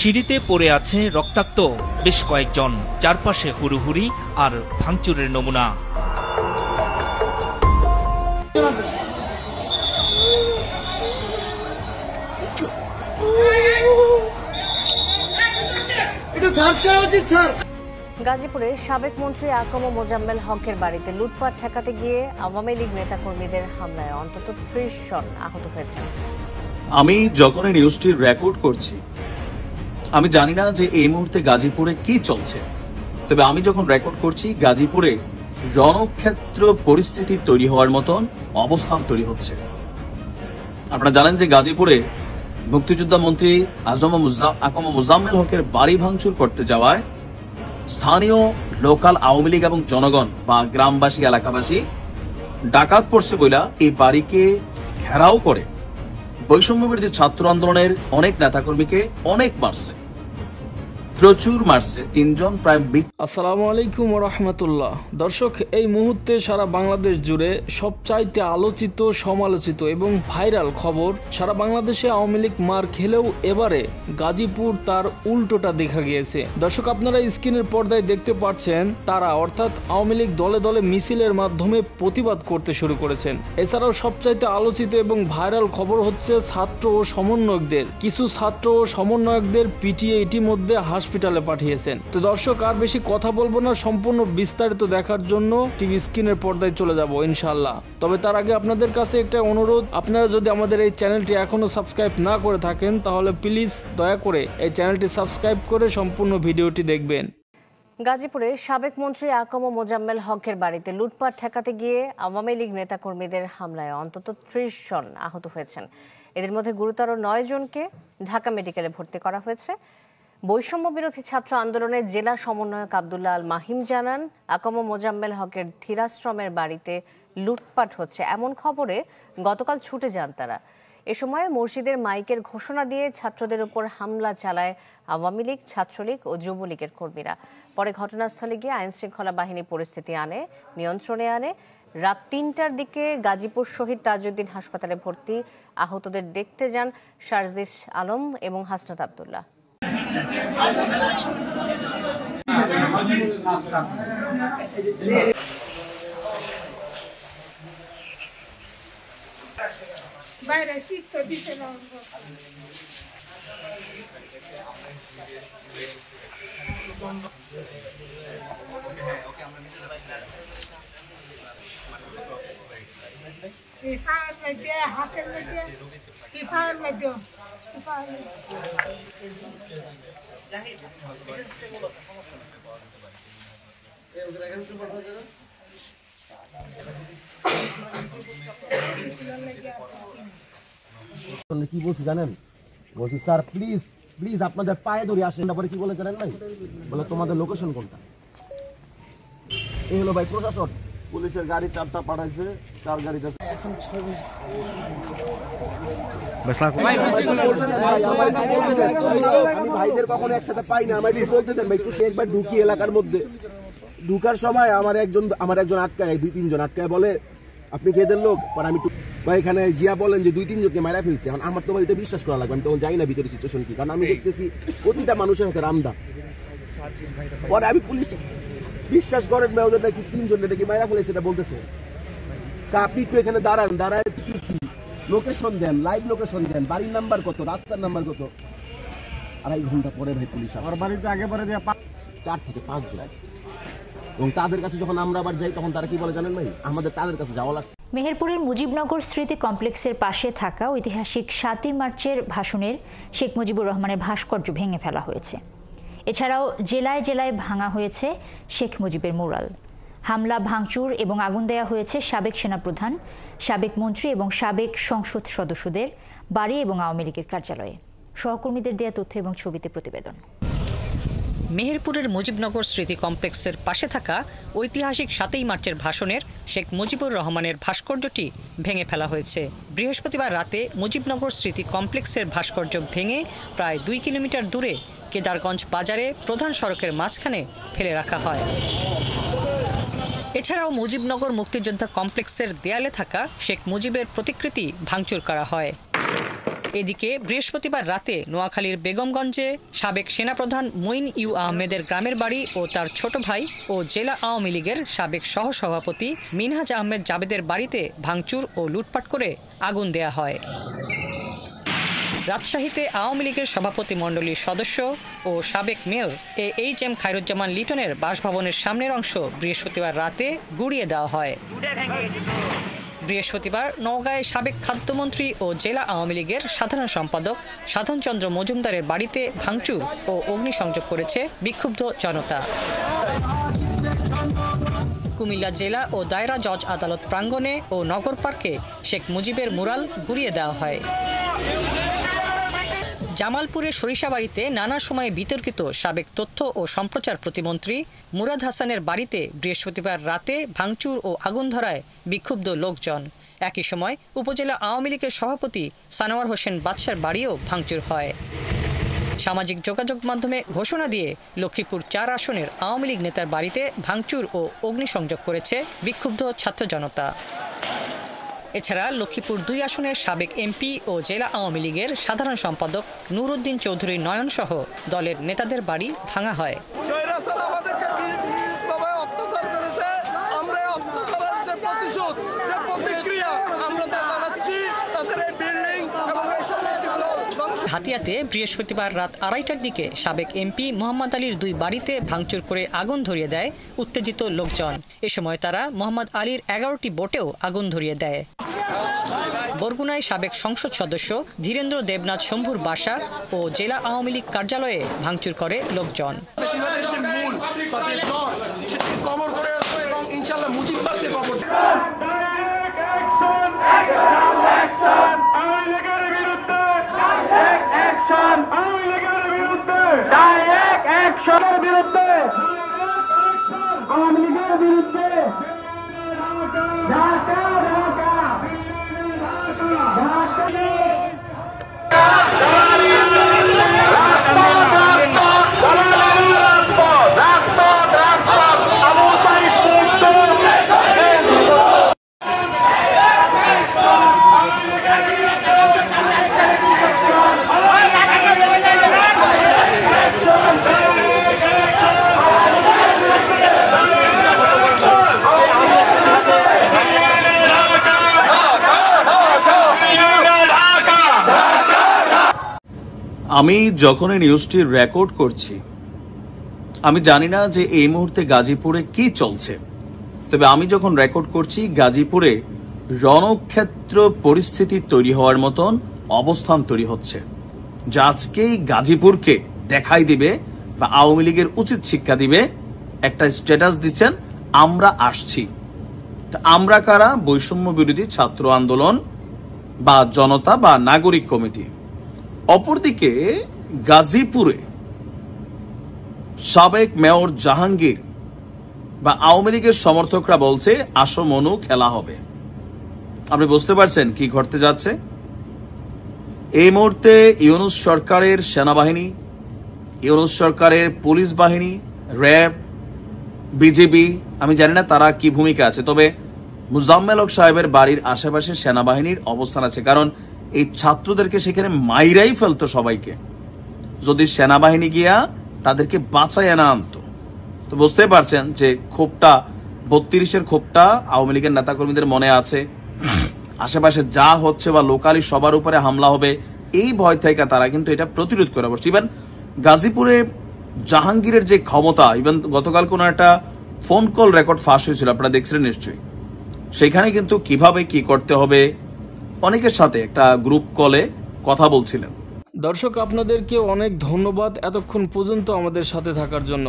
সিঁড়িতে পড়ে আছে রক্তাক্ত বেশ কয়েকজন, চারপাশে হুড়োহুড়ি আর ভাঙচুরের নমুনা। গাজীপুরে সাবেক মন্ত্রী আকম মোজাম্মেল হকের বাড়িতে লুটপাট ঠেকাতে গিয়ে আওয়ামী লীগ নেতাকর্মীদের হামলায় অন্তত ৩০ জন আহত হয়েছেন। আমি যখন এই নিউজটি রেকর্ড করছি আমি জানি না যে এই মুহূর্তে গাজীপুরে কি চলছে, তবে আমি যখন রেকর্ড করছি গাজীপুরে রণক্ষেত্র পরিস্থিতি তৈরি হওয়ার মতন অবস্থান তৈরি হচ্ছে। আপনারা জানেন যে গাজীপুরে মুক্তিযোদ্ধা মন্ত্রী আকম মোজাম্মেল হকের বাড়ি ভাঙচুর করতে যাওয়ায় স্থানীয় লোকাল আওয়ামী লীগ এবং জনগণ বা গ্রামবাসী এলাকাবাসী ডাকাত পড়ছে বইলা এই বাড়িকে ঘেরাও করে বৈষম্য বিরোধী ছাত্র আন্দোলনের অনেক নেতাকর্মীকে অনেক মারছে, প্রচুর মারছে। ৩ জন প্রায়। আসসালামু আলাইকুম রাহমাতুল্লাহ। দর্শক, এই মুহূর্তে সারা বাংলাদেশ জুড়ে সবচাইতে আলোচিত, সমালোচিত এবং ভাইরাল খবর, সারা বাংলাদেশে আওয়ামী লীগ মার খেলেও এবারে গাজীপুর তার উল্টোটা দেখা গিয়েছে। দর্শক, আপনারা স্ক্রিনের পর্দায় দেখতে পাচ্ছেন তারা অর্থাৎ আওয়ামী লীগ দলে দলে মিছিলের মাধ্যমে প্রতিবাদ করতে শুরু করেছেন। এছাড়াও সবচাইতে আলোচিত এবং ভাইরাল খবর হচ্ছে ছাত্র ও সমন্বয়কদের, কিছু ছাত্র ও সমন্বয়কদের পিটিয়ে ইতিমধ্যে হসপিটালে পাঠিয়েছেন। তো দর্শক, আর বেশি কথা বলবো না, সম্পূর্ণ বিস্তারিত দেখার জন্য টিভি স্ক্রিনের পর্দায় চলে যাব ইনশাআল্লাহ। তবে তার আগে আপনাদের কাছে একটা অনুরোধ, আপনারা যদি আমাদের এই চ্যানেলটি এখনো সাবস্ক্রাইব না করে থাকেন তাহলে প্লিজ দয়া করে এই চ্যানেলটি সাবস্ক্রাইব করে সম্পূর্ণ ভিডিওটি দেখবেন। গাজীপুরে সাবেক মন্ত্রী আকম মোজাম্মেল হকের বাড়িতে লুটপাট ঠেকাতে গিয়ে আওয়ামী লীগ নেতাকর্মীদের হামলায় অন্তত ৩০ জন আহত হয়েছেন। এদের মধ্যে গুরুতর ৯ জনকে ঢাকা মেডিকেলে ভর্তি করা হয়েছে। বৈষম্য বিরোধী ছাত্র আন্দোলনের জেলা সমন্বয়ক আব্দুল্লাহ আল মাহিম জানান, আকম মোজাম্মেল হকের ধীরাশ্রমের বাড়িতে লুটপাট হচ্ছে এমন খবরে গতকাল ছুটে যান তারা। এ সময় মসজিদের মাইকের ঘোষণা দিয়ে ছাত্রদের উপর হামলা চালায় আওয়ামী লীগ, ছাত্রলীগ ও যুবলীগের কর্মীরা। পরে ঘটনাস্থলে গিয়ে আইনশৃঙ্খলা বাহিনী পরিস্থিতি নিয়ন্ত্রণে আনে। রাত ৩টার দিকে গাজীপুর শহীদ তাজউদ্দিন হাসপাতালে ভর্তি আহতদের দেখতে যান শারজিস আলম এবং হাসনাত আব্দুল্লাহ। হাতের মধ্যে কিফায়ের মধ্যে কি বলছি জানেন? বলছি স্যার প্লিজ প্লিজ আপনাদের পায়ে ধরে আসেন। তারপরে কি বলে জানেন নাই? বলে তোমাদের লোকেশন কোনটা? এই হলো ভাই প্রশাসন, পুলিশের গাড়ি 4টা পাঠাইছে, 4 গাড়িতে এখন ছবি আমি ভাইদের কখনো একসাথে পাই না। আমার বলতে দেন ভাই, একটু একবার ঢুকি এলাকার মধ্যে। ঢুকার সময় আমার একজন আটকায়, 2-3 জন আটকায়, বলে আপনি কেদের লোক? পরে আমি ভাই এখানে জিয়া বলেন যে 2-3 জনকে মারা ফেলছে। এখন আমার তো ভাই এটা বিশ্বাস করা লাগবে, আমি তখন যাই না ভিতরে সিচুয়েশন কি, কারণ আমি দেখতেছি প্রতিটা মানুষের হাতে রামদা। পরে আমি পুলিশ বিশ্বাস করেন ভাই, ওদের নাকি 3 জন নাকি মারা ফেলেছে এটা বলতেছে। আপনি একটু এখানে দাঁড়ায় লোকেশন দেন, লাইভ লোকেশন দেন, বাড়ির নাম্বার কত, রাস্তার নাম্বার কত। 2.5 ঘন্টা পরে ভাই পুলিশ আমার বাড়িতে আগে পরে 4 থেকে 5 জন। এবং তাদের কাছে যখন আমরা আবার যাই তখন তারা কি বলে জানেন ভাই, আমাদের তাদের কাছে যাওয়া লাগছে। মেহেরপুরের মুজিবনগর স্মৃতি কমপ্লেক্সের পাশে থাকা ঐতিহাসিক 7ই মার্চের ভাষণের শেখ মুজিবুর রহমানের ভাস্কর্য ভেঙে ফেলা হয়েছে। এছাড়াও জেলায় জেলায় ভাঙা হয়েছে শেখ মুজিবের মুরাল। হামলা, ভাঙচুর এবং আগুন দেয়া হয়েছে সাবেক সেনাপ্রধান, সাবেক মন্ত্রী এবং সাবেক সংসদ সদস্যদের বাড়ি এবং আওয়ামী লীগের কার্যালয়ে। সহকর্মীদের দেয়া তথ্য এবং ছবিতে প্রতিবেদন। মেহেরপুরের মুজিবনগর স্মৃতি কমপ্লেক্সের পাশে থাকা ঐতিহাসিক 7ই মার্চের ভাষণের শেখ মুজিবুর রহমানের ভাস্কর্যটি ভেঙে ফেলা হয়েছে। বৃহস্পতিবার রাতে মুজিবনগর স্মৃতি কমপ্লেক্সের ভাস্কর্য ভেঙে প্রায় 2 কিলোমিটার দূরে কেদারগঞ্জ বাজারে প্রধান সড়কের মাঝখানে ফেলে রাখা হয়। এছাড়াও মুজিবনগর মুক্তিযোদ্ধা কমপ্লেক্সের দেয়ালে থাকা শেখ মুজিবের প্রতিকৃতি ভাঙচুর করা হয়। এদিকে বৃহস্পতিবার রাতে নোয়াখালীর বেগমগঞ্জে সাবেক সেনাপ্রধান মঈন ইউ আহমেদের গ্রামের বাড়ি ও তার ছোট ভাই ও জেলা আওয়ামী লীগের সাবেক সহসভাপতি মিনহাজ আহমেদ জাবেদের বাড়িতে ভাঙচুর ও লুটপাট করে আগুন দেয়া হয়। রাজশাহীতে আওয়ামী লীগের সভাপতি মণ্ডলীর সদস্য ও সাবেক মেয়র AHM খায়রুজ্জামান লিটনের বাসভবনের সামনের অংশ বৃহস্পতিবার রাতে গুঁড়িয়ে দেওয়া হয়। বৃহস্পতিবার নওগাঁয় সাবেক খাদ্যমন্ত্রী ও জেলা আওয়ামী লীগের সাধারণ সম্পাদক সাধনচন্দ্র মজুমদারের বাড়িতে ভাঙচুর ও অগ্নিসংযোগ করেছে বিক্ষুব্ধ জনতা। কুমিল্লা জেলা ও দায়রা জজ আদালত প্রাঙ্গণে ও নগর পার্কে শেখ মুজিবের মুরাল গুঁড়িয়ে দেওয়া হয়। জামালপুরের সরিষাবাড়িতে নানা সময়ে বিতর্কিত সাবেক তথ্য ও সম্প্রচার প্রতিমন্ত্রী মুরাদ হাসানের বাড়িতে বৃহস্পতিবার রাতে ভাঙচুর ও আগুন ধরায় বিক্ষুব্ধ লোকজন। একই সময় উপজেলা আওয়ামী লীগের সভাপতি সানোয়ার হোসেন বাদশার বাড়িও ভাঙচুর হয়। সামাজিক যোগাযোগ মাধ্যমে ঘোষণা দিয়ে লক্ষ্মীপুর ৪ আসনের আওয়ামী লীগ নেতার বাড়িতে ভাঙচুর ও অগ্নিসংযোগ করেছে বিক্ষুব্ধ ছাত্র জনতা। এছাড়া লক্ষ্মীপুর ২ আসনের সাবেক এমপি ও জেলা আওয়ামী লীগের সাধারণ সম্পাদক নুরউদ্দিন চৌধুরী নয়ন সহ দলের নেতাদের বাড়ি ভাঙা হয়। হাতিয়াতে বৃহস্পতিবার রাত ২:৩০টার দিকে সাবেক এমপি মোহাম্মদ আলীর ২ বাড়িতে ভাঙচুর করে আগুন ধরিয়ে দেয় উত্তেজিত লোকজন। এ সময় তারা মোহাম্মদ আলীর ১১টি বোটেও আগুন ধরিয়ে দেয়। বরগুনায় সাবেক সংসদ সদস্য ধীরেন্দ্র দেবনাথ শম্ভুর বাসা ও জেলা আওয়ামী লীগ কার্যালয়ে ভাঙচুর করে লোকজন। আমি যখন এই নিউজটি রেকর্ড করছি আমি জানি না যে এই মুহূর্তে গাজীপুরে কি চলছে, তবে আমি যখন রেকর্ড করছি গাজীপুরে রণক্ষেত্র পরিস্থিতি তৈরি হওয়ার মতন অবস্থান তৈরি হচ্ছে, যা আজকেই গাজীপুরকে দেখাই দিবে বা আওয়ামী লীগের উচিত শিক্ষা দিবে। একটা স্ট্যাটাস দিচ্ছেন আমরা আসছি, আমরা কারা? বৈষম্য বিরোধী ছাত্র আন্দোলন বা জনতা বা নাগরিক কমিটি। অপরদিকে গাজীপুরে সাবেক মেয়র জাহাঙ্গীর বা আওয়ামী লীগের সমর্থকরা বলছে আসো মনু খেলা হবে। আপনি বুঝতে পারছেন কি ঘটতে যাচ্ছে? এই মুহূর্তে ইউনূস সরকারের সেনাবাহিনী, ইউনূস সরকারের পুলিশ বাহিনী, র্যাব, বিজেপি, আমি জানি না তারা কি ভূমিকা আছে, তবে মুজাম্মেল হক সাহেবের বাড়ির আশেপাশে সেনাবাহিনীর অবস্থান আছে, কারণ এই ছাত্রদেরকে সেখানে মাইরাই ফেলতো সবাইকে যদি সেনাবাহিনী গিয়া তাদেরকে বাঁচাইয়া না আনতো। তো বুঝতে পারছেন যে ক্ষোভটা ৩২-এর ক্ষোভটা আওয়ামী লীগের নেতাকর্মীদের মনে আছে। আশেপাশে যা হচ্ছে বা লোকালি সবার উপরে হামলা হবে এই ভয় থেকে তারা কিন্তু এটা প্রতিরোধ করে বসছে। ইভেন গাজীপুরে জাহাঙ্গীরের যে ক্ষমতা, ইভেন গতকাল কোনো একটা ফোন কল রেকর্ড ফাঁস হয়েছিল, আপনারা দেখছিলেন নিশ্চয়ই। সেখানে কিন্তু কিভাবে কি করতে হবে অনেকের সাথে একটা গ্রুপ কলে কথা বলছিলেন। দর্শক, আপনাদেরকে অনেক ধন্যবাদ এতক্ষণ পর্যন্ত আমাদের সাথে থাকার জন্য।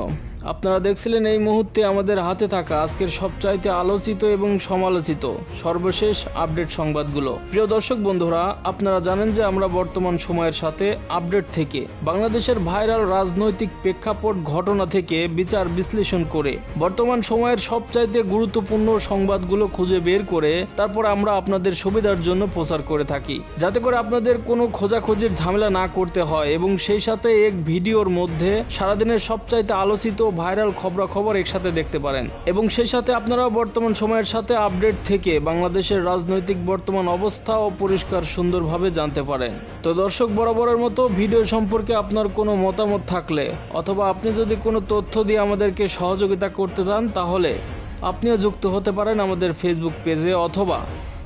আপনারা দেখছিলেন এই মুহূর্তে আমাদের হাতে থাকা আজকের সবচাইতে আলোচিত এবং সমালোচিত সর্বশেষ আপডেট সংবাদগুলো। প্রিয় দর্শক বন্ধুরা, আপনারা জানেন যে আমরা বর্তমান সময়ের সাথে আপডেট থেকে বাংলাদেশের ভাইরাল রাজনৈতিক প্রেক্ষাপট ঘটনা থেকে বিচার বিশ্লেষণ করে বর্তমান সময়ের সবচাইতে গুরুত্বপূর্ণ সংবাদগুলো খুঁজে বের করে তারপর আমরা আপনাদের সুবিধার জন্য প্রচার করে থাকি, যাতে করে আপনাদের কোনো খোঁজাখুঁজির ঝামেলা না করতে হয় এবং সেই সাথে এক ভিডিওর মধ্যে সারাদিনের সবচাইতে আলোচিত ভাইরাল খবরাখবর একসাথে দেখতে পারেন এবং সেই সাথে আপনারা বর্তমান সময়ের সাথে আপডেট থেকে বাংলাদেশের রাজনৈতিক বর্তমান অবস্থা ও পরিষ্কার সুন্দরভাবে জানতে পারেন। তো দর্শক, বরাবরের মতো ভিডিও সম্পর্কে আপনার কোনো মতামত থাকলে অথবা আপনি যদি কোনো তথ্য দিয়ে আমাদেরকে সহযোগিতা করতে চান তাহলে আপনিও যুক্ত হতে পারেন আমাদের ফেসবুক পেজে, অথবা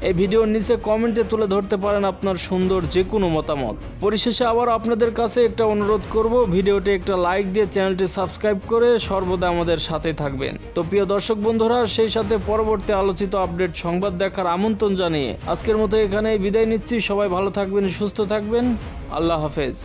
এই ভিডিওর নিচে কমেন্টে তুলে ধরতে পারেন আপনার সুন্দর যে কোনো মতামত। পরিশেষে আবার আপনাদের কাছে একটা অনুরোধ করব, ভিডিওটি একটা লাইক দিয়ে চ্যানেলটি সাবস্ক্রাইব করে সর্বদা আমাদের সাথে থাকবেন। তো প্রিয় দর্শক বন্ধুরা, সেই সাথে পরবর্তী আলোচিত আপডেট সংবাদ দেখার আমন্ত্রণ জানিয়ে আজকের মতো এখানেই বিদায় নিচ্ছি। সবাই ভালো থাকবেন, সুস্থ থাকবেন। আল্লাহ হাফেজ।